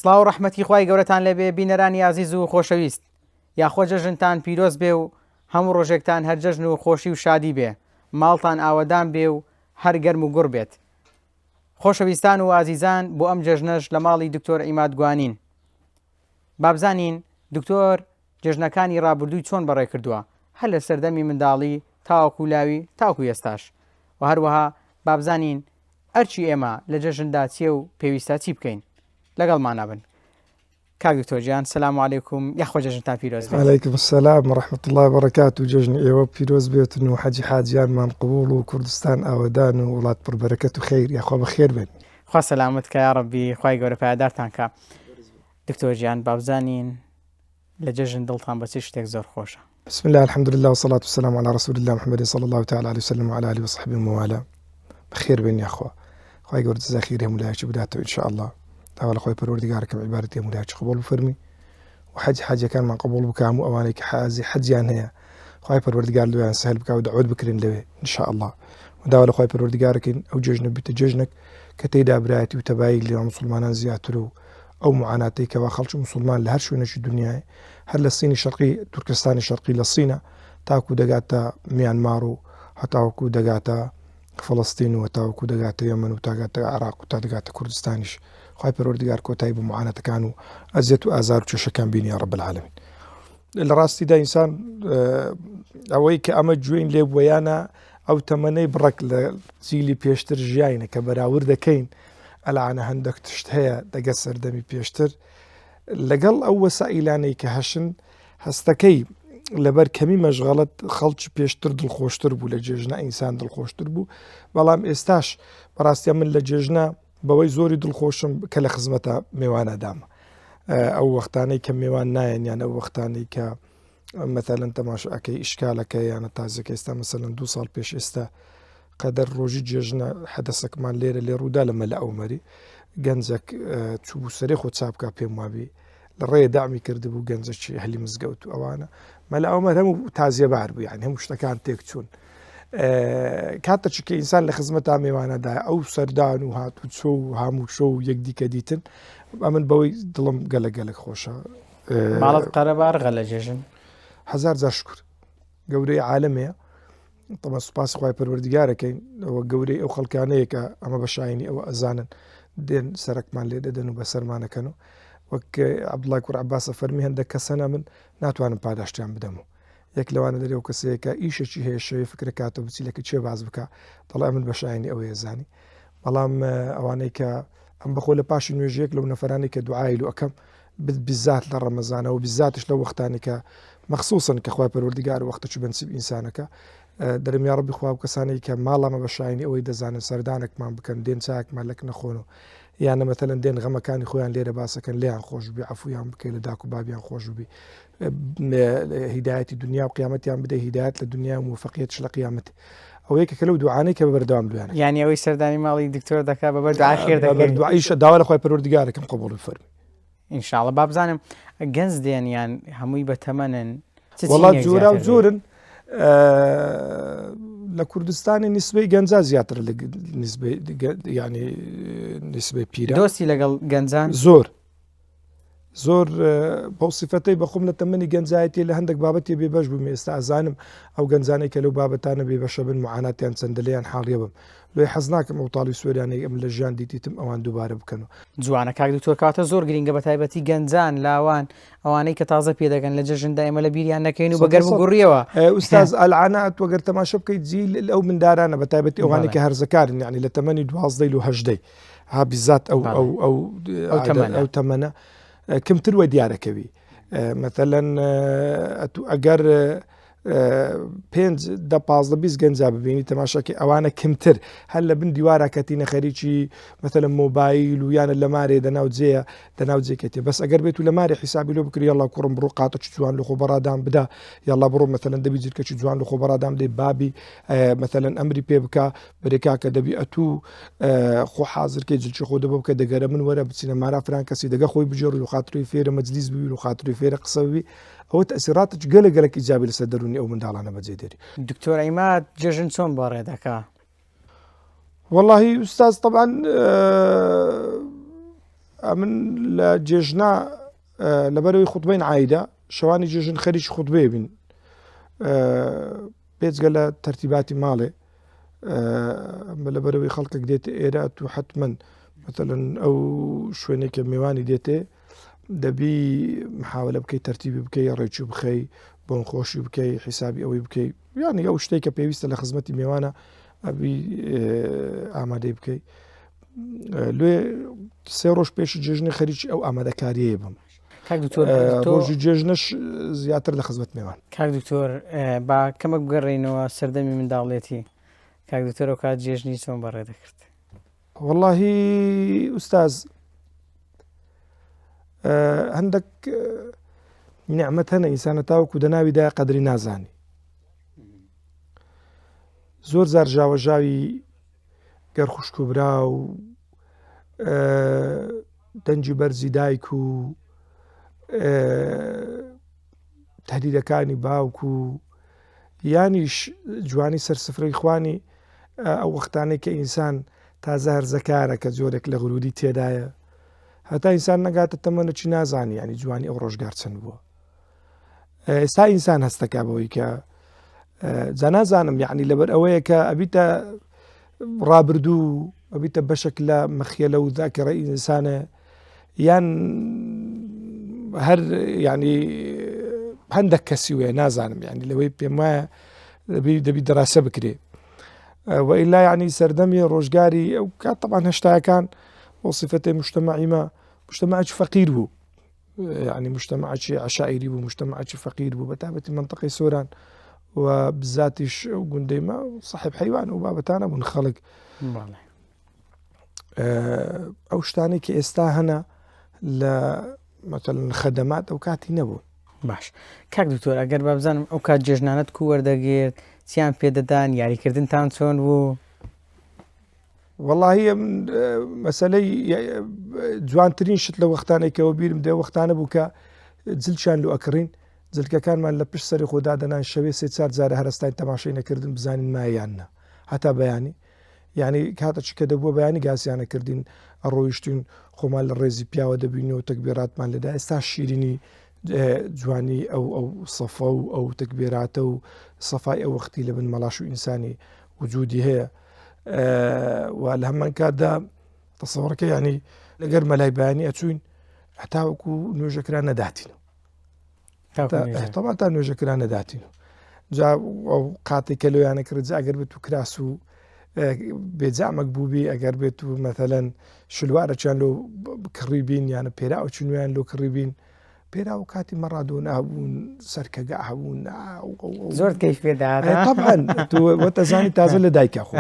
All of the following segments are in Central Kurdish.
سڵاو و ڕەحمەتی خوای گەورەتان لەبێ بینەرانی عەزیز و خۆشەویست، یاخۆ جەژنتان پیرۆز بێ و هەموو ڕۆژێکتان هەر جەژن و خۆشی و شادی بێ، ماڵتان ئاوەدان بێ و هەر گەرم و گوڕ بێت. خۆشەویستان و ئازیزان، بۆ ئەم جەژنەش لە ماڵی دکتۆر عیماد گوانین. بابزانین دکتۆر جەژنەکانی ڕابردووی چۆن بەڕێ کردووە، هەر لە سەردەمی منداڵی تاوەکو لاوی تاوەکو ئێستاش، و هەروەها بابزانین ئەرچی ئێمە لە جەژندا چێ و پێویستە چی بکەین. لەگەڵمان بن. کاک دکتۆر گیان، سەلام عەلەیکوم، یاخۆ جەژنتان پیرۆز بێت. عەلەیکم السەلام وڕەحمەتوڵڵی وبەرەکاتوو. جەژنی ئێوە پیرۆز بێتن و حەجی حاجیانمان قبوڵ و کوردستان ئاوەدان و وڵات پڕبەرەکەت و خەیر، یاخوا بەخێر بێن. خوا سەلامت کە یا ڕەبی، خوای گەورە پایدارتان کە. دکتۆر گیان، بابزانین لە جەژن دڵتان بە چ شتێک زۆر خۆشە؟ بسم الله الحمد لله والصلاة والسلام على رسول الله محمد صلى الله تعالى عليه وسلم وعلى آله وصحبه وموالاه. بخير بين يا أخوة، خوای گەورە جزای خێری هەموو لایەکی بداتەوە ئینشاء الله. داوا لە خۆی پەروەردگارەکەم عیبادەتی هەموو لایەکی قبوڵ بفەرمی و حەجەکانمان قبوڵ بکە، هەموو ئەوانەی کە حازی حەجیان هەیە خوای پەروەردگار لێیان سەهل بکە و دەعوت بکرێن لەوێ ئینشاء الله. و داوا لە خوای پەروەردگارەکەین ئەو جێژنە بیتە جێژنێک کە تێیدا برایەتی و تەبایی لێ مسلمانان زیاتر و ئەو معاناتەی کەوا خەڵکی مسلمان لە هەر شوێنێکی دنیای، هەر لە سینی شەرقی تورکستانی شەرقی لە سینە تاکو دەگاتە میانمار و هەتاوەکو دەگاتە فەڵەستین و هەتاوەکو دەگاتە یەمەن و تاگاتە عێراق و تا دەگاتە کوردستانیش. خوای پەروەردگار کۆتایی بە معانەتەکان و ئەزیەت و ئازار و کێشەکان بینی یا رب العالمین. لە ڕاستیدا ئینسان ئەوەی کە ئەمە گوێین لێ بوویانە ئەو تەمەنەی بڕێک لە جیلی پێشتر ژیاینە کە بەراورد دەکەین ئەلعانە هەندێک تشت هەیە دەگە سەردەمی پێشتر لەگەڵ ئەو وەسائیلانەی کە هەشن هەستەکەی لەبەر کەمی مەشغەڵەت خەڵکی پێشتر دڵخۆشتر بوو، لە جێژنە ئینسان دڵخۆشتر بوو. بەڵام ئێستاش بەڕاستیە من لە جێژنە بەوەی زۆری دڵخۆشم کە لە خزمەتە میوانەدامە. ئەو وەختانەی کە میوان نایەن یان ئەو وەختانەی کە مەتەلەن تەماشاکەی ئیشکالەکە یانە تازەکە ئێستا مەسەلەن 2 ساڵ پێش ئێستا قەدەر ڕۆژی جێژنە حەدەسەکمان لێرە لێ ڕوودا لە مەلە ئەومەری گەنجێک چوو سەرێ خۆ چاپکە پێم وابی لە ڕێ دامی کردبوو گەنجێکی هەلی مزگەوت و ئەوانە مەلە ئەومەر هەموو تازیەبار بوو، یعنی هەموو شتەکان تێک چوون. کاتێکی کە ئینسان لە خزمەتا میوانەدا ئەو سەردان و هات و چۆ و هەموو شۆ و یەکدیکە دیتن، ئەمن بەوەی دڵم گەلە خۆشە. ماڵت قەرەبارغە لە جێژن؟ هەزار جار شکر، گەورەی عالەمەیە. طبعا سوپاس خوای پەروەردگارەکەین ئەوە گەورەی ئەو خەڵکانەیە کە ئەمە بە شایانی ئەوە ئەزانن دێن سەرەکمان لێ دەدەن و بەسەرمانەکەن و وەک عەبدوڵڵای کوڕ عەباسە فەرمی هەندێک کەسەنە من ناتوانم پاداشتیان بدەم و یەک لەوانە دەرێ کەسەیەکە ئیشێکی هەیە شەوێ فکرەکاتە بچیلەکە چێ باز بکە دەڵێ من بە شایانی ئەوەیە زانی. بەڵام ئەوانەی کە ئەم بەخۆ لە پاشی نوێژەیەک لەو نەفەرانی کە دوعای و ئەەکەم بزات لە ڕەمەزانە و بزاتش لە وەختانی کە مەخسووسن کە خوای پەروەردگار وەختەی بنسیب ئینسانەکە دەرم یا ڕەبی خوا و کەسانەی کە ماڵامە بە شایانی ئەوەی دەزانن سەردانێکمان بکەن دێن چاکمان لەک نەخۆن و یانە مەتەلەن دێن غەمەکانی خۆیان لێرە باسەکەن لیان خۆش بی عەفویان بکەی لە داک و بابیان خۆش بی هیدایەتی دنیا و قیامەتیان بدە، هیدایەت لە دنیا و موفەقیەتش لە قیامەتی. ئەوەیە کە لەو دوعانەی کە بەبەردەوام دوێنە، یعنی ئەوەی سەردانی ماڵی دکتۆر دەکا بەبەر دوعا خێر دەکەن، دوعایشە داوا لە خوای پەروەردگارەکەم قبوڵ بفەرمی ئینشاءڵڵا. بابزانم گەنج دێن یان هەمووی بە تەمەنن؟ وەڵات جۆرا و جۆرن. لە کوردستانی نیسبەی گەنجا زیاتر لە ینی نیسبەی پیرە. دۆستی لەگەڵ گەنجان زۆر بەو سیفەتەی بەخۆم لە تەمەنی گەنجایەتی لە هەندێک بابەتی بێبەش بووم. ئێستا ئازانم ئەو گەنجانەی کە لەو بابەتانە بێبەشە بن معاناتیان چەندە لێیان حاڵیە بم لێ حەز ناکەم ئەو تاڵی سوێرانەی ئەم لە ژیان دیتم ئەوان دووبارە بکەن و جوانە. کاک دکتۆر کاتە زۆر گرینگە بە تایبەتی گەنجان لاوان ئەوانەی کە تازە پێدەگەن لە جەژندا ئێمە لە بیریان نەکەین و بە گەرم و گوڕیەوە. ئوستاز ئەلعانات وەگەر تەماشا بکەیت جیل ئەو مندارانە بە تایبەتی ئەوانەی کە هەرزەکارن، یعنی لە تەمەنی 12 و 18 ها بیزات ئەو تەمەنە کەمتر وە دیارەکەوی. مەتەلەن ئەگەر 5-10-15 گەنجا ببینی تەماشاکە ئەوانە کەمتر هەر لە بن دیوارە کەتینە خەریکی مەتەلەن مۆبایل و یانە لە مارێ دەناو جێکەتێ. بەس ئەگەر بێت و لە مارێ حیسابی لۆ بکری یاڵا کوڕم بڕۆ قاتەی جوان لە خۆ بەڕادام بدا، یاڵا بڕۆ مەتەلەن دەبی جرکەی جوان لە خۆ بەڕادام دەی بابی مەتەلەن ئەمری پێ بکە بەرێکا کە دەبی ئەتوو خۆ حازرکەی جلچی خۆ دەبە بکە دەگەرە من وەرە بچینە مارا فران کەسی دەگە خۆی بژێڕ و خاتری فێرە مەجلیس بوی و خاتری فێرە قسە بوی ئەوە تەسیراتش گەلێک ئیجابی لەسەر دەرونی ئەو منداڵانە بەجێ دێری. دکتۆر عیماد جەژن چۆن بەڕێ دەکا؟ والله ئوستاز طبعا من لە جێژنا لەبەرەوەی خوتبەی عایدە شەوانی جێژن خەریکی خوتبەیە بین بێجگە لە تەرتیباتی ماڵێ لەبەرەوەی خەڵکێک دێتە ئێرە و حتمما مثلا ئەو شوێنێکە میوانی دێتێ دەبی محاولە بکەی تەرتیبی بکەی ڕێکی بخەی بۆن خۆشی بکەی حیسابی ئەوەی بکەی یانی ئەو شتێک کە پێویستە لە خزمەتی میوانە ئەبی ئامادەی بکەی لێ سێ ڕۆژ پێش جێژنی خەریکی ئەو ئامادەکاریەیە بم ڕۆژی جێژنش زیاتر لە خزمەت میوان. کاک دکتۆر با کەمەک بگەڕێنەوە سەردەمی منداڵێتی کاک دکتۆر ئەو کات جێژنی چۆن بەڕێ دەکرد؟ واللهی ئوستاز هەندێک نیعمەت هەنە ئینسانە تاوەکو دەناویدا قەدری نازانی زۆر زار ژاوەژاوی گەر خوشک و برا و دەنجی بەرزی دایک و تهدیدەکانی باوک و یانیش جوانی سەرسفرەی خوانی ئەو وەختانەی کە ئینسان تازە هەرزەکارە کە جۆرێک لە غرودی تێدایە هەتا ئینسان نەگاتە تەمەنەچی نازانی ینی جوانی ئەو ڕۆژگار چەند بووە ئێستا ئینسان هەستەکە بەوەی کە جا نازانم یعنی لەبەر ئەوەیە کە ئەبیتە ڕابردوو ئەبیتە بەشێک لە مەخیەلە و ذاکرە ئینسانە یان هەر ینی هەندێک کەسی وێ نازانم ینی لەوەی پێم وایە دەبی دەراسە بکرێ وإلا يعني سەردەمی ڕۆژگاری ئەو کات طبعا هەشتاکان وصفەتی مجتمعیمە مجتمعی فەقیر بوو يعني مجتمعی عشائری بوو مجتمعی فەقیر بوو بەتابەتی منطقەی سۆران و بزاتیش ئەو گوندەیمە صاحب حیوان و بابەتانە بوون خەڵک ئەو شتانەی کە ئێستا هەنا لە مثلا خەدەمات ئەو کاتی نەبوو. باش کاک دکتۆر ئەگەر با بزانم ئەو کات جێژنانت کو وەردەگێت چیان پێدەدان یاریکردنتان چۆن بوو؟ واللهی مەسەلەی جوانترین شت لە وەختانێکەوە بیرم دێ وەختانە بوو کە جلچیان لۆ ئەکڕین جلکەکانمان لە پشت سەری خۆدادەنان شەوێ سێ چار جارە هەرستان تەماشای نەکردن بزانین مایاننا هەتا بەیانی یعنی کاتەچ کە دەبووە بەیانی گاسیانە کردین ئەڕۆیشتین خۆمان لە ڕێزی پیاوە دەبینەوە تەکبیراتمان لەدا ئێستا شیرینی جوانی ئەو سەفە و ئەو تەکبیراتە و سەفای ئەو وەختی لە بن مەڵاش و ئینسانی وجودی هەیە و لە هەمان کاتدا تەسەوڕەکە ینی لەگەر مەلای بەیانی ئەچوین هەتاوەکو نوێژەکران نەداتین طبعا تا نوێژەکران نەداتین جا ئەو قاتی کە لۆیانە کرد ئەگەر بێت و کراس و بێجامەک بووبی ئەگەر بێت و مەتەلەن شلوارەچیان لۆ کڕی بین یانە پێرا و چنویان لۆ کڕی بین پێرا و کاتی مەڕادۆ نابوون سەرکەگە هەبوون زۆر کەیف پێدا طبعا وەتەزانی تازە لە دایکە خۆ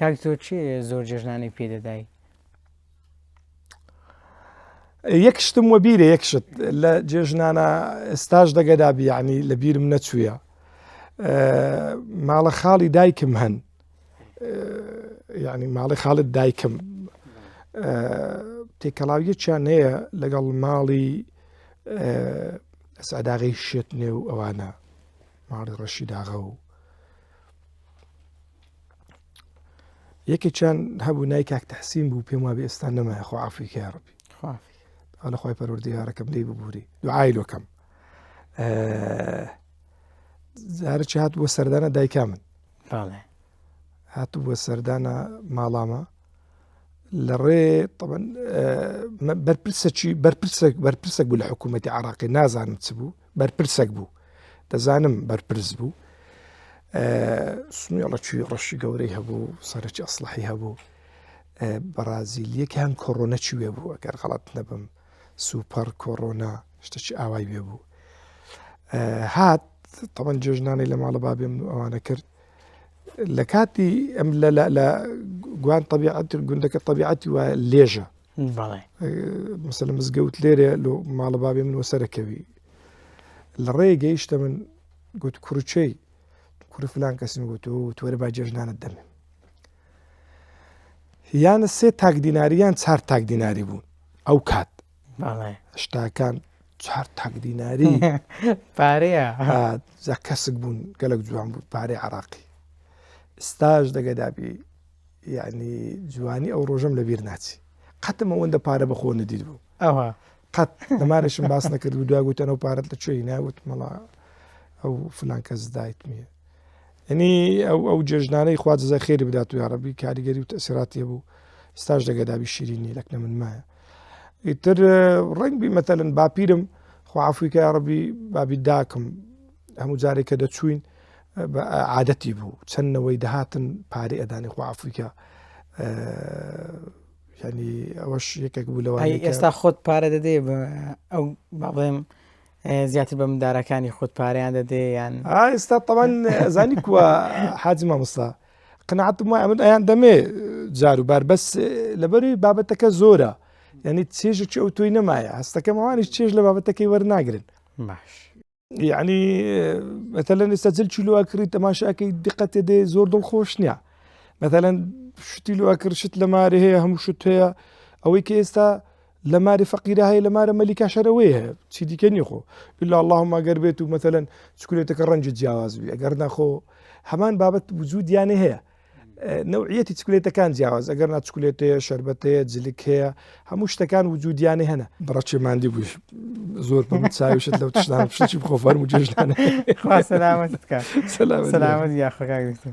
کاک تۆ چی زۆر جێژنانەی پێدەدای؟ یەک شتم وە بیرە یەک شت لە جێژنانە ئێستاش دەگەدابی یعنی لە بیرم نەچوویە ماڵە خاڵی دایکم هەن یعنی ماڵی خاڵت دایکم تێکەڵاویەکیان هەیە لەگەڵ ماڵی ئەسعداغی شێتنێ و ئەوانە ماڵی ڕەشیداغا و یەکێکیان هەبوو نای کاک تەحسین بوو پێم وابێ ئێستا نەمایە خۆ عەفوی کە یا ڕەبی لە خۆی پەروەردیگارەکەم لێی ببووری دوعای لۆکەم جارێکی هات بۆ سەردانە دایکا من هاتوو بۆ سەردانە ماڵامە لە ڕێ بەرپرسێک بوو لە حکوومەتی عێراقی نازانم چ بوو بەرپرسێک بوو دەزانم بەرپرس بوو سمیڵەکی ڕەشی گەورەی هەبوو سەرەکی ئەسلحی هەبوو بەرازیلیەکیان کۆڕۆنەچی وێ بوو ئەگەر غەڵەت نەبم سوپەر کۆڕۆنا شتێکی ئاوای وێ بوو هات تەمەن جێژنانەی لە ماڵە بابێم و ئەوانە کرد لە کاتی ئەم لە گوان طبیعەتی گوندەکە طبیعەتی وە لێژە مەسەلەن مزگەوت لێرە لۆ ماڵە بابێ من وەسەرەکەوی لە ڕێ گەیشتە من گوت کوڕچەی کوڕی فلان کەسم گوت و تۆرە با جێژنانت دەمێ یانە سێ تاک دیناری یان چار تاک دیناری بوون ئەو کات شتاکان چار تاک دیناری پارەیە جا کەسک بوون گەلک جوان بوو پارەی عێراقی ئێستاش دەگەدابی یعنی جوانی ئەو ڕۆژەم لەبیر ناچی قەتم ئەوەندە پارە بەخۆ نەدید بوو ئەوە قەت لەمارێشم باس نەکرد و دوای گوتەنە و پارەت لە کوێی ناوت مەڵا ئەو فلان کەس دایتمیە ینی ئەو جێژنانەی خوا جەزای خێری بدات و یارەبی کاریگەری و تەسیراتی بوو ستاش دەگەدابی شیرینی لەکنە من مایە ئیتر ڕەنگبی مەتەلەن باپیرم خوا عەفوی کە یارەبی بابی داکەم هەموو جارێک کە دەچوین عادەتی بوو چەندنەوەی دەهاتن پارەی ئەدانی خوا عەفوی کە ینی ئەوەش یەکێک بوو لەوانەیە ئێستا خۆت پارە دەدێ ئەو با بڵێم زیاتر بە مندارەکانی خۆت پارەیان دەدێ یان ئێستا تەوان زانی کووە حاجی مامۆستا قناعەتم وایە من ئەیان دەمێ جاروبار بەس لەبەروی بابەتەکە زۆرە ینی چێژێکی ئەو تۆی نەمایە هەستەکەم ئەوانیش چێژ لە بابەتەکەی وەرناگرن باش یعنی مەتەلەن ئێستا جلچی لۆ کردی تەماشاکەی دقەتێ دێ زۆر دڵخۆش نییە مەتەلەن شتی لۆ کرد شت لە مارە هەیە هەموو شت هەیە ئەوەی کە ئێستا لە ماری فەقیرە هەیە لە مارە مەلیکا شەرەوەی هەیە چی دیکە نیخۆ إلا اللهم ئەگەر بێت و مەتەلەن چکولێتەکە ڕەنجت جیاواز بی ئەگەر نەخۆ هەمان بابەت وجودیانە هەیە نەوعیەتی چکولێتەکان جیاواز ئەگەر نا چکولێت هەیە شەربەت هەیە جلک هەیە هەموو شتەکان وجودیانە هەنە بڕەچێ مادی بووش زۆر چاویشت لەو تشتان شتی بخۆ فەرم و جێژنانە خوا سەلامەتت کات سەلامەت یاخۆ کاک دکتۆر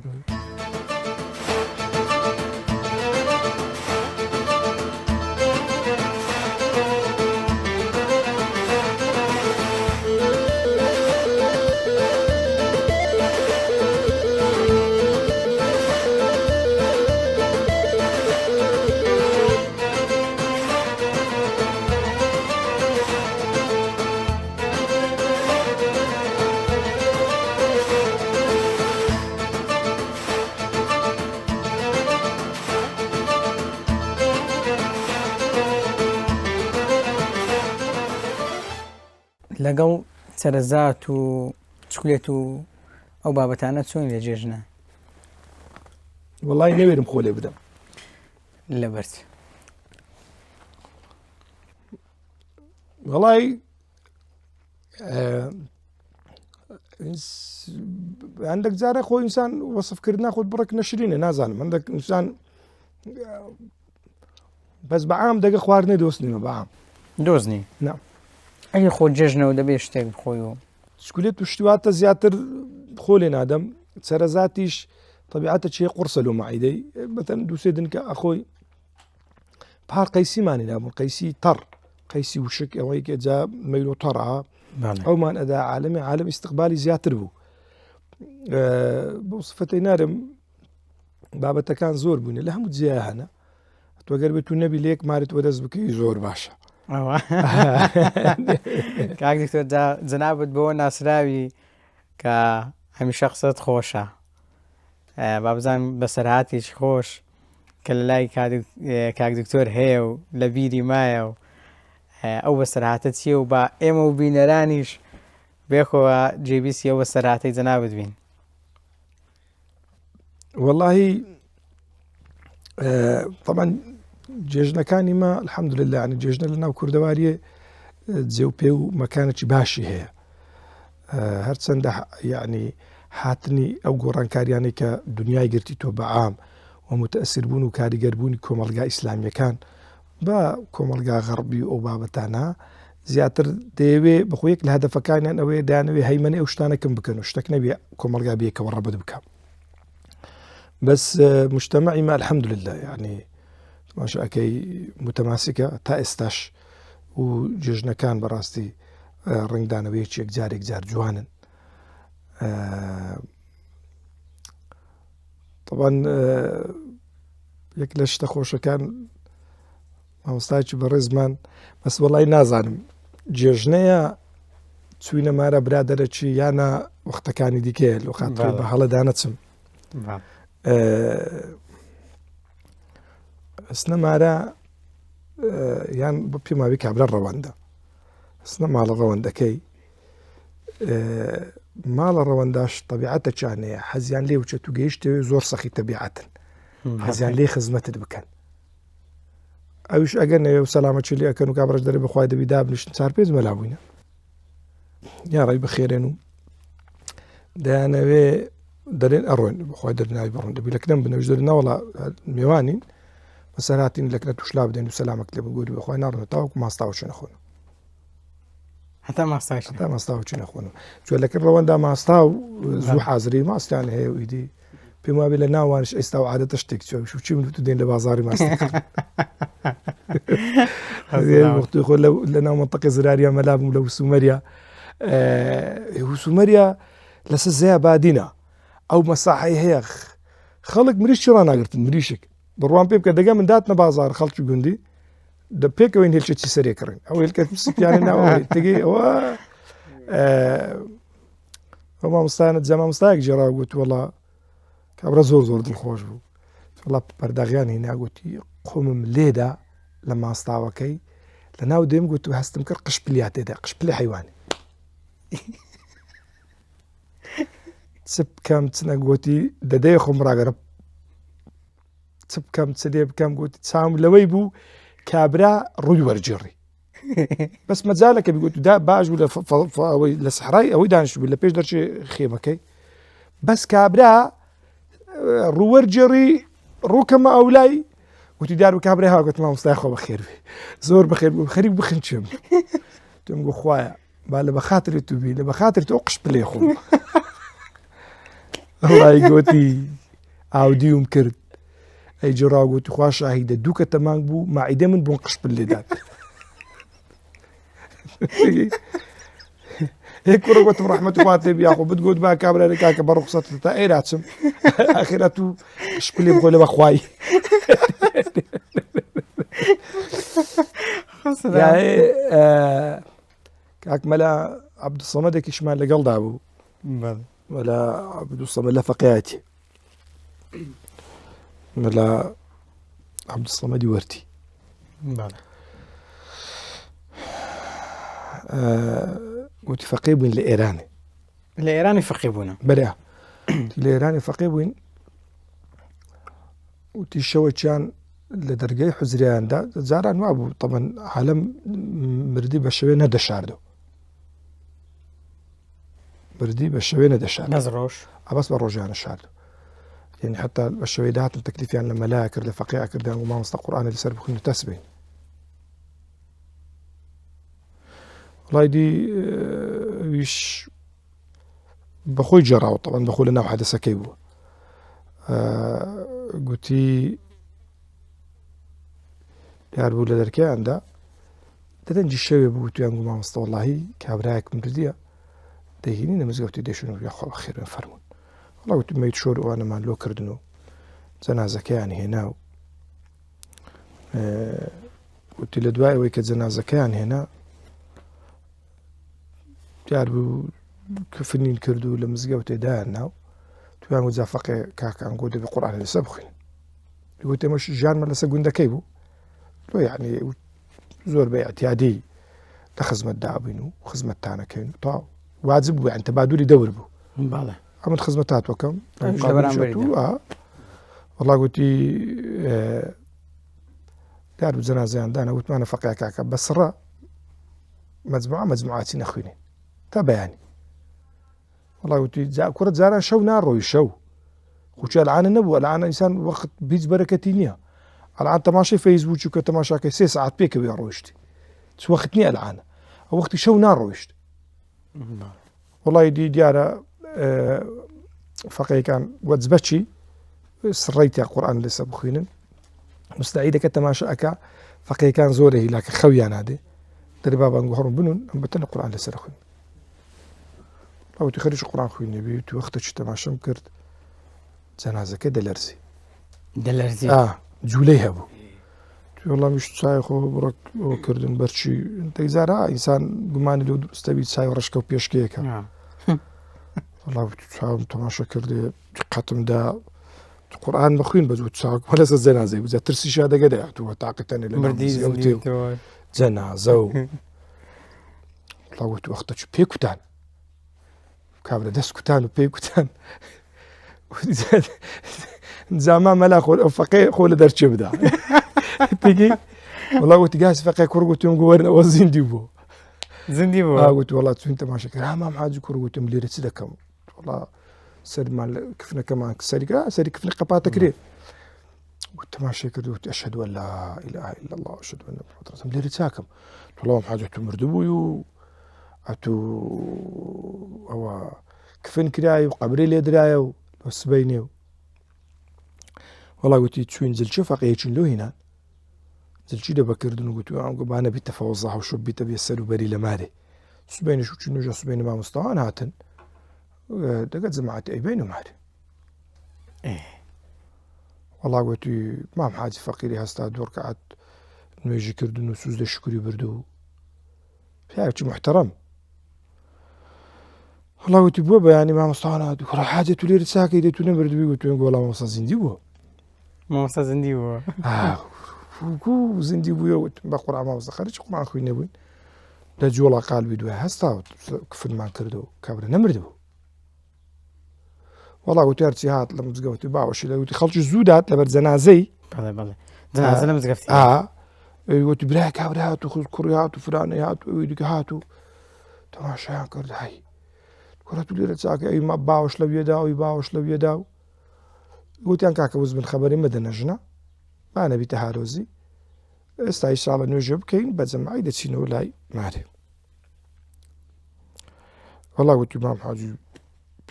لەگەڵ سەرەزات و چکولێت و ئەو بابەتانە چۆن لە جێژنە وەڵی نەوێرم خۆ لێ بدەم لەبەرچ وەڵی هەندێک جارە خۆ ئینسان وەسفکردنا خۆت بڕێک نەشرینە نازانم هەندێک ئینسان بەس بەعام دەگە خواردنەی دۆستنیمە بەعام دۆزنی نا ئەگەر خۆ جێژنەوە دەبێت شتێک بخۆی و چکولێت و شتواتە زیاتر خۆ لێ نادەم سەرەزاتیش طبیعەتە چێ قورسە لۆ مەعیدەی بەتەن دووسێ دنکە ئەخۆی پار قەیسیمانی نابوون قەیسی تەڕ قەیسی وشک ئەوەی کە جا مەیلۆ تەڕە ئەومان ئەدا عالەمی عالم ئیستقبالی زیاتر بوو بۆ سفەتەی نارم بابەتەکان زۆر بوون لە هەموو جێ هەنە تۆگەر بێت و نەبی لێک مارت وەدەست بکەی زۆر باشە کاک دکتۆر جەنابەت بەوە ناسراوی کە هەمیشە قسەت خۆشە با بزانم بەسەرهاتێکی خۆش کە لە لای کاک دکتۆر هەیە و لە بیری مایە و ئەو بەسەرهاتە چییە و با ئێمە و بینەرانیش بێخۆوە جێبیسی ئەو بەسەرهاتەی جەنابەت بین واللهی طبعا جێژنەکانی ما الحەمدولله ینی جێژنە لە ناو کوردەواریە جێو پێ و مەکانێکی باشی هەیە هەرچەندە یعنی هاتنی ئەو گۆڕانکاریانەی کە دنیای گرتی تۆ بەعام و متەئسیربوون و کاریگەربوونی کۆمەڵگا ئیسلامیەکان بە کۆمەڵگا غەڕبی و ئەو بابەتانە زیاتر دەیەوێ بەخۆ یەک لە هەدەفەکانیان ئەوەیە دایانەوێ هەیمەنی ئەو شتانەکەم بکەن و شتێک نەبێ کۆمەڵگا بێکەوە ڕەبەت بکە بەس مجتەمەعی ما الحەمدولله یعنی تماشاکەی متەماسکە تا ئێستاش و جێژنەکان بەڕاستی ڕنگدانەوەیەکی یەکجارێک جار جوانن طبعا یەک لە شتە خۆشەکان مامۆستایکی بەڕێزمان بەس وەڵی نازانم جێژنەیە چوینە مارە برادەرەکی یانە وەختەکانی دیکەیە لە خاتر بە هەڵەدا نەچم ئەسنە مارە یان بە پێماوی کابرا ڕەوەندە ئەسنە ماڵە ڕەوەندەکەی ماڵە ڕەوەنداش تەبیعەتە چانەیە حەزیان لێ وچێت و گەیشتەوێ زۆر سەخی تەبیعەتن حەزیان لێ خزمەتت بکەن ئەوش ئەگەر نەوێ و سەلامەتی لێ ئەکەن و کابرەش دەرێ بەخوای دەبی دابنیشتن چار پێز مەلابووینە یا ڕێی بەخێرێن و دەیانەوێ دەرێن ئەڕۆین بەخوای دەرناوی بڕۆن دەبی لەکنەم بنەویش دەرن ناوەڵا میێوانین بەسەرهاتین لەکنە توشلا بدەین و سەلامەک لێ بگووری بەخوای ناڕنە تاوەکو ماستاوە نەخۆن هەتا ماستاش تا ماستاوە چی نەخۆن چۆ لەکرد ڕەوەندا ماستا و زوو حازری ماستیان هەیە و ئیدی پێم وابێ لە ناوانش ئێستا و عادەتە شتێک چ چی من دێن لە بازاری ماستی خۆ لە ناو منطقی زراریە مەلا بووم لە وسومەریە وسومەریە لەسەر زەیە بادینە ئەو مەساحەی هەیە خەڵک مریش چی ڕاناگرتن مریشک بڕوان پێ بکە دەگە من داتنە بازار خەڵکی گوندی دە پێکەوەین هێلچێکی سەرێ کڕین ئەو هێلکە سپیانە ناوەوەی تێگەی ئەوە ئەو مامۆستایانت جە مامۆستایەک جێڕا گوت وەڵا کابرا زۆر زۆر دڵخۆش بوو وەڵا پەرداغیان هێنا گوتی قۆمم لێدا لە ماستاوەکەی لە ناو دێم گوت و هەستم کرد قشپلیا تێدا قشپلی حیوانی چ بکەم چ نەگوتی دەدەی خۆم ڕاگەرە چ بکەم چ لێ بکەم گوتی چاوم لەوەی بوو کابرا ڕووی وەرجێڕی بەس مەجالەکە بگوت دا باش بوو لە سەحرای ئەوەی دانیشت بوو لە پێش دەرچێ خێمەکەی بەس کابرا ڕووەرجێڕی ڕووکەمە ئەولای وتی دار و کابرای هاوگوت مامۆستای خۆ بەخێر بێ زۆر بەخێر بوو خەریک بخن چێم تۆم گو خوایە با لە بەخاتری تو بی لە بەخاتری تۆ قشپلێ خۆم وڵی گوتی ئاودیوم کرد ئەی جێڕا گوتی خوا شاهیدە دووکە تەمانگ بوو ماعیدە من بۆن قشپل لێدات هێک کوڕە گوتم ڕەحمەت و خوات لێ بیا خۆ بتگوت با کابرای کاکە بە ڕوخسەت تا ئێراچم ئاخرەت و قشپلێ بخۆی لە بەخوای کاک مەلا عەبدوسەمەدێکیشمان لەگەڵدا بوو مەلا عەبدوسەمەد لە فەقێهەتی مەلا عەبدوسەمەدی وەرتی وتی فەقێ بووین لە ئێرانێ لە ئێرانی فەقێ بوونە بەرێ لە ئێرانی فەقێ بووین وتی شەوەکیان لە دەرگای حوزریاندا جاران وا بوو تەمەن عالەم مردی بە شەوێ نەدەشاردەوە مردی بە شەوێ نەدەشارد نەز ڕۆژ ئەبەس بە ڕۆژیانە شارد یعنی حتا بە شەوەی داهاتن تەکلیفیان لە مەلایە کرد لە فەقێها کردیان و مامۆستا قورئانە لەسەر بخوێن و تەسبێن وڵای دی ویش بەخۆی جێڕاوە تەمەن بەخۆی لە ناو حەدەسەکەی بووە گوتی یار بوو لە دەرکەیاندا دەدەنجی شەوێ بوو تویان گو مامۆستا وەڵاهی کابرایەک مردیە دەهێنی نە مزگەوتی دێشن و خۆ بەخێر فەرموون وەڵا گوتی مەیت شۆر ئەوانەمان لۆ کردن و جەنازەکەیان هێنا و گوتی لە دوای ئەوەی کە جەنازەکەیان هێنا دیار بوو کفنین کرد و لە مزگەوتێدایان ناو تویان وجا فەقێ کاکان گۆ دەبێ قورئان لەسەر بخوێن گوتی ئەمەش ژیانمە لەسەر گوندەکەی بوو تۆ یعنی زۆر بە ئەتیادی لە خزمەتدا بووین و خزمەتتانەکەین تا واجب بوو یعنی تەبادولی دەور بوو ئەمت خزمەتات وەکەم وەڵا گوتی دار و جەنازەیان دانا وتمانە فەقێ کاکە بەسڕە مەجموعاتی نەخوێنین تا بەیانی وەڵا گوتی کوڕە جاران شەو ناڕۆی شەو خوچی ئەلعانە نەبوو ئەلعانە ئینسان وەخت هیچ بەرەکەتی نییە ئەلعان تەماشای فەیسبووکی کە تەماشاکەی 3 ساعت پێکەوێ ڕۆیشتی چ وەخت نییە ئەلعانە ئەو وەختی شەو ناڕۆیشت وەڵای دیارە فەقێکان وەجبەچی سڕەیتیا قورئان لەسەر بخوێنن مستعیدەکە تەماشا ئەکا فەقێکان زۆرە هیلاکە خەویان نادێ دەری بابان هەڕوو بنون ئەم بەتەنە قورئان لەسەر خوێن ئەوتی خەریکی قورئان خوێنێ بێ تو وەختێکی تەماشەم کرد جەنازەکە دەلەرزی جوولەی هەبوو وەڵامیش چای خۆ بڕک کردن بەرچی تەیزارە ئینسان گومانی لەو دروستەبی چای ڕشکە و پێشکەیەکە وەڵا چاوم تەماشا کردێ قەتمدا قورئان بخوێن بە چاوک لەسەر جەنازەی بوو ترسیشا دەگەدەیاتوە تاقیتەنێ لە جەنازە و وەڵا گوت وەختە چ پێ کوتان کابرا دەست کوتان و پێی کوتان زاما مەلا ئەو فەقێ خۆ لە دەرچێ بدا پێگەی وەڵا گوتی گاسی فەقێ کوڕ گوتم گوەرنەوە زیندی بوو گوتی وەڵا چوین تەماشا کرد مام حاجی کوڕ گوتم لێرە چ دەکەم وەڵا سەرمان کفنەکەمان سەری کرا سەری کفنە قەپاتە کرێ والتماشي كردو أشهد أن لا إله إلا الله وأشهد أن محمد رسول الله ليري تاكم والله حاجة مردبو أتو أو كفن كراي وقبري لي درايو والسبينيو والله قلت تشوين زلشة فقيتشن له هنا زلشي دبا كردو قلت أنا بيت فوضح وشو بيت بيسلو بري لماري سبيني شو تشنو جا سبيني ما مستوان هاتن دقت زمعت أي بينو ماري والله قلت ما حاجة فقيري هستا دور قعد نويجي كردو نسوز ده شكري بردو شايف محترم والله قلت بوبا يعني ما مستوانا دكرة حاجة تولي رساكي دي تولي بردو قلت والله ما مصا زندي بو ما مصا زندي بو فوقو زندي بو يوت بقرأ ما مصا خارج قرآن خوي نبوين دا جولا قال بيدو هستا كفر ما كردو كابر نمردو والله قلت ارتي هات لما تزقوتي باوشي قلت خلص زودات لبر زنازي بله زنازة لما تزقفتي قلت بلا كابر هاتو خذ كوري هاتو فلاني هاتو ويدك هاتو تماشا كرد هاي كرة تولي رتساكي أي ما باوش لو يداو يباوش لو يداو قلت يعني كاكا وز من خبري مدنجنا ما نبي تهاروزي استعيش شعلا نوجب كين بزم عيدة سينو لاي ماري والله قلت مام حاجي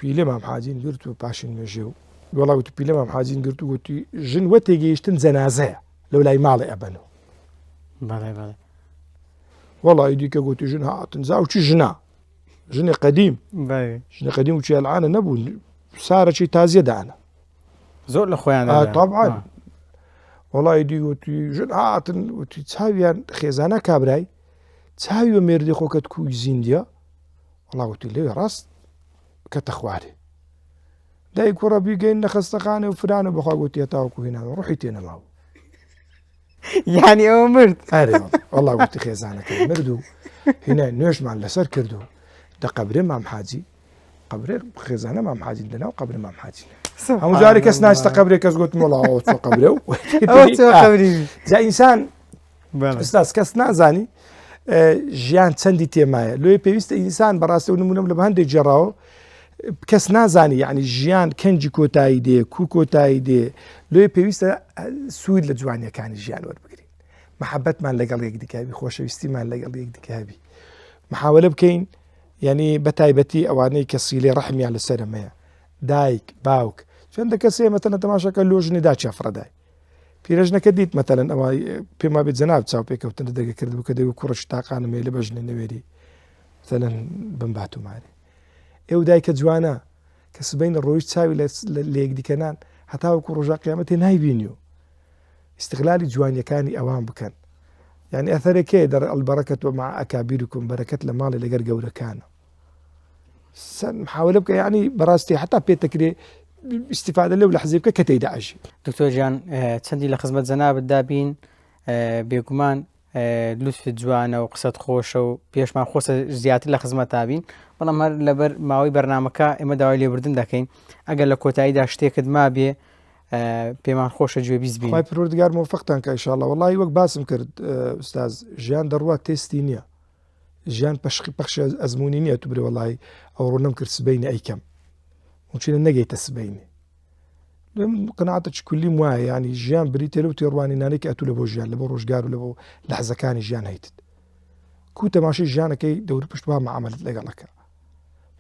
بيلي مام حاجين قلتو باشين نوجيو والله قلت بيلي مام حاجين قلت جن وتيجيشتن زنازة لو لاي مالي أبنو بله والله يديك قلت جن هاتن زاوشي جنا جن قديم بله جن قديم وشي العانة نبو صار شي تازية دعنا زور لخويانا طبعا والله يدي قلت جن هاتن وتساوي خيزانة كابراي تساوي ميردي خوكت كوي زينديا والله قلت لي راس كتخواري داي كورا بيجين نخستقاني وفلان وبخوا قلت يتاوكو هنا روحي تينا معه يعني أمرت والله قلت خيزانة كان مردو هنا نوش مع اللسر كردو ده قبر مام حاجي قبر خيزانة مام حاجي لنا وقبر مام حاجي هم جاري كسنا استقبري كس قلت مولا أو قبره أو قبري زي إنسان أستاذ كسنا زاني جيان تسندي تيمايا لو يبيست إنسان براسه ونمونم لبهندي جراو كسنا زاني يعني جيان كنجي كوتاي دي كوكوتاي دي لو يبيست سويد لجوانيا كان جيان وربقرين محبة ما لقال يقدي كهبي خوشويستي ما لقال يقدي كهبي محاولة بكين يعني بتايبتي أواني كصيلي رحمي على السلامية دايك باوك فعندك كسي مثلا تماشا كاللوجني داتشا فرداي في رجنا كديت مثلا أما بما بيتزناب تساو بيكا وتندقى كرد بكده وكرش تاقانا ميلي بجني نويري مثلا بنباتو ماري ايو دايك جوانا كسبين الرويش تساوي اللي يقدي كنان حتى وكو رجاء قيامتي ناي بينيو استغلالي جوانيا كاني أوام بكان يعني أثري كيدر البركة مع أكابركم بركة لمالي لقر قورة كان محاولة بك يعني براستي حتى بيتكري استفادة له لحزيبك كتيدا عشي دكتور جان تسندي لخدمة زناب الدابين بيقمان لطف جوانا وقصة خوشة وبيش ما خوصة زيادة لخدمة تابين والله مر لبر ماوي برنامجك إما دواي اللي بردن دكين أقل لكوتاي داشتيكد ما بيه بيمان خوشة جوي بيزبين خواهي پروردگار موفقتان إن شاء الله والله وقت باسم كرد أستاذ جيان دروات تيستينيا جيان بخش أزمونينيا تبري والله أو رونم كرد سبيني أي كم وشينا نجيت سبيني قناعتك كل مواهي يعني جيان بريتلو تيرواني نانيك أتو لبو جيان لبو روشقار لبو لحظة كاني جيان هيتد كوتا ماشي جيانا كي دوري بشتبها مع عملت لك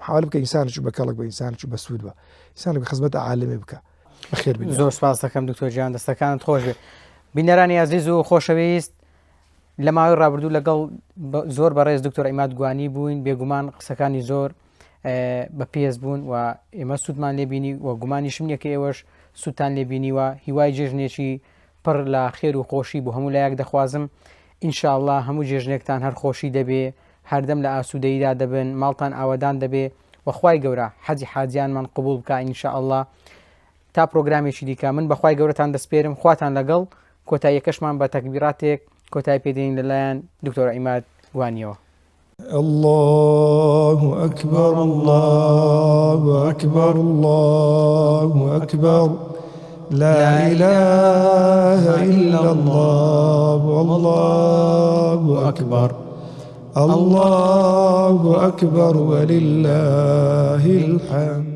محاولة بك إنسان شو بكالك بإنسان شو بسود با إنسان بخدمة عالمي بك بخير بنا زور سپاس دەکەم دکتۆر جیان دەستەکانت خۆش بێ بینەرانی عەزیز و خۆشەویست لە ماوەی ڕابردوو لەگەڵ زۆر بەڕێز دکتۆر عیماد گوانی بووین بێگومان قسەکانی زۆر بەپێز بوون و ئێمە سوودمان لێبینی و گومانیشم نییە کە ئێوەش سوودتان لێبینیوە هیوای جێژنێکی پڕ لە خێر و خۆشی بۆ هەموو لایەک دەخوازم ئینشاءالله هەموو جێژنێکتان هەر خۆشی دەبێ هەردەم لە ئاسوودەییدا دەبن ماڵتان ئاوەدان دەبێ وەخوای گەورە حەجی حاجیانمان قبول بکە ئینشاءالله تا پرۆگرامێکی دیکە من بەخوای گەورەتان دەسپێرم خواتان لەگەڵ کۆتاییەکەشمان بە تەکبیراتێک کۆتایی پێدەین لەلایەن دکتۆر عیماد گوانیەوە الله أكبر الله أكبر الله أكبر لا إله إلا الله والله أكبر الله أكبر ولله الحمد